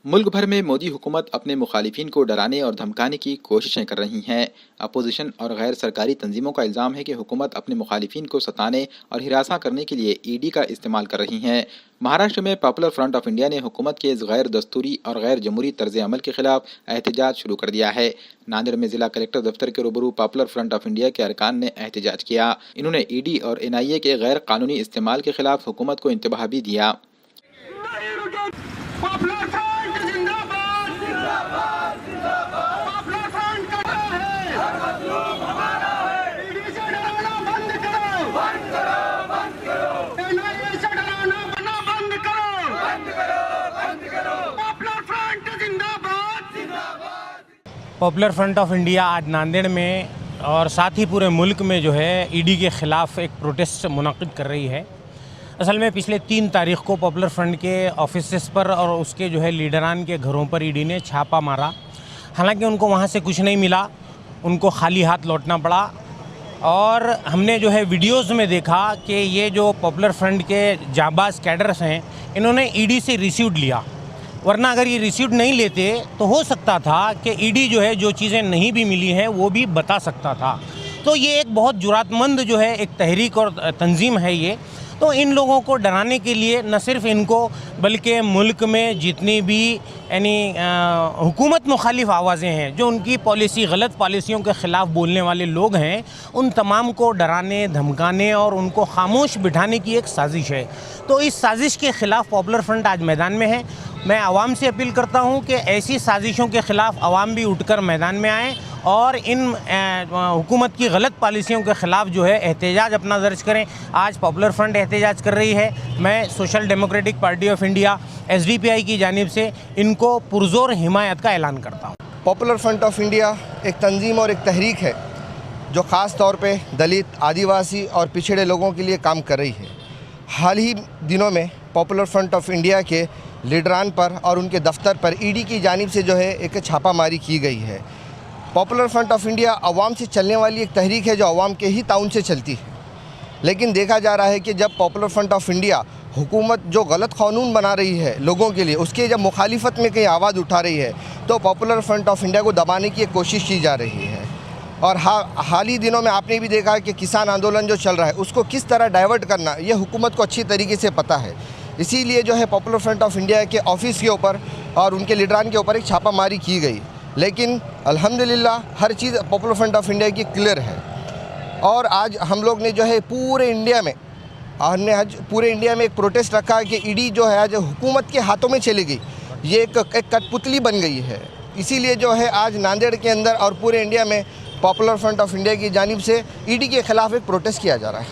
मुल्क भर में मोदी हुकूमत अपने मुखालिफिन को डराने और धमकाने की कोशिशें कर रही हैं। अपोजिशन और गैर सरकारी तंजीमों का इल्ज़ाम है कि हुकूमत अपने मुखालिफिन को सताने और हिरासा करने के लिए ईडी का इस्तेमाल कर रही हैं। महाराष्ट्र में पॉपुलर फ्रंट ऑफ इंडिया ने हुकूमत के इस गैर दस्तूरी और गैर जमहूरी तर्ज अमल के खिलाफ एहतजाज शुरू कर दिया है। नांदेड़ में जिला कलेक्टर दफ्तर के रूबरू पॉपुलर फ्रंट ऑफ इंडिया के अरकान ने एहतजाज किया। इन्होंने ईडी और NIA के गैर कानूनी इस्तेमाल के खिलाफ हुकूमत को इंतबाह भी दिया। पॉपुलर फ्रंट ऑफ इंडिया आज नांदेड़ में और साथ ही पूरे मुल्क में जो है ईडी के ख़िलाफ़ एक प्रोटेस्ट मुनक़िद कर रही है। असल में पिछले 3 तारीख़ को पॉपुलर फ्रंट के ऑफिसेस पर और उसके जो है लीडरान के घरों पर ईडी ने छापा मारा। हालांकि उनको वहाँ से कुछ नहीं मिला, उनको खाली हाथ लौटना पड़ा। और हमने जो है वीडियोज़ में देखा कि ये जो पॉपुलर फ्रंट के जाबाज कैडर्स हैं, इन्होंने ईडी से रिसीव्ड लिया, वरना अगर ये रिसीव्ड नहीं लेते तो हो सकता था कि ईडी जो है जो चीज़ें नहीं भी मिली हैं वो भी बता सकता था। तो ये एक बहुत जुरातमंद जो है एक तहरीक और तंजीम है ये। तो इन लोगों को डराने के लिए न सिर्फ इनको बल्कि मुल्क में जितनी भी यानी हुकूमत मुखालिफ आवाज़ें हैं, जो उनकी पॉलिसी गलत पॉलिसियों के ख़िलाफ़ बोलने वाले लोग हैं, उन तमाम को डराने धमकाने और उनको खामोश बिठाने की एक साजिश है। तो इस साजिश के ख़िलाफ़ पॉपुलर फ्रंट आज मैदान में है। मैं आवाम से अपील करता हूँ कि ऐसी साजिशों के ख़िलाफ़ आवाम भी उठकर मैदान में आएँ और इन हुकूमत की गलत पॉलिसियों के ख़िलाफ़ जो है एहतजाज अपना दर्ज करें। आज पॉपुलर फ्रंट एहतजाज कर रही है। मैं social democratic party of India SDPI की जानिब से इनको पुरज़ोर हिमायत का ऐलान करता हूँ। पॉपुलर फ्रंट ऑफ इंडिया एक तंजीम और एक तहरीक है जो ख़ास तौर पे दलित, आदिवासी और पिछड़े लोगों के लिए काम कर रही है। हाल ही दिनों में पॉपुलर फ्रंट ऑफ इंडिया के लीडरान पर और उनके दफ्तर पर ईडी की जानिब से जो है एक छापामारी की गई है। पॉपुलर फ्रंट ऑफ इंडिया अवाम से चलने वाली एक तहरीक है जो अवाम के ही ताउन से चलती है। लेकिन देखा जा रहा है कि जब पॉपुलर फ्रंट ऑफ इंडिया हुकूमत जो गलत कानून बना रही है लोगों के लिए, उसके जब मुखालिफत में कहीं आवाज़ उठा रही है तो पॉपुलर फ्रंट ऑफ इंडिया को दबाने की एक कोशिश की जा रही है। और हाल ही दिनों में आपने भी देखा कि किसान आंदोलन जो चल रहा है उसको किस तरह डाइवर्ट करना ये हुकूमत को अच्छी तरीके से पता है। इसीलिए जो है पॉपुलर फ्रंट ऑफ इंडिया के ऑफिस के ऊपर और उनके लीडरान के ऊपर एक छापामारी की गई। लेकिन अल्हम्दुलिल्लाह हर चीज़ पॉपुलर फ्रंट ऑफ इंडिया की क्लियर है। और आज हम लोग ने जो है पूरे इंडिया में एक प्रोटेस्ट रखा है कि ईडी जो है आज हुकूमत के हाथों में चली गई, ये एक कठपुतली बन गई है। इसीलिए जो है आज नांदेड़ के अंदर और पूरे इंडिया में पॉपुलर फ्रंट ऑफ इंडिया की जानिब से ईडी के ख़िलाफ़ एक प्रोटेस्ट किया जा रहा है।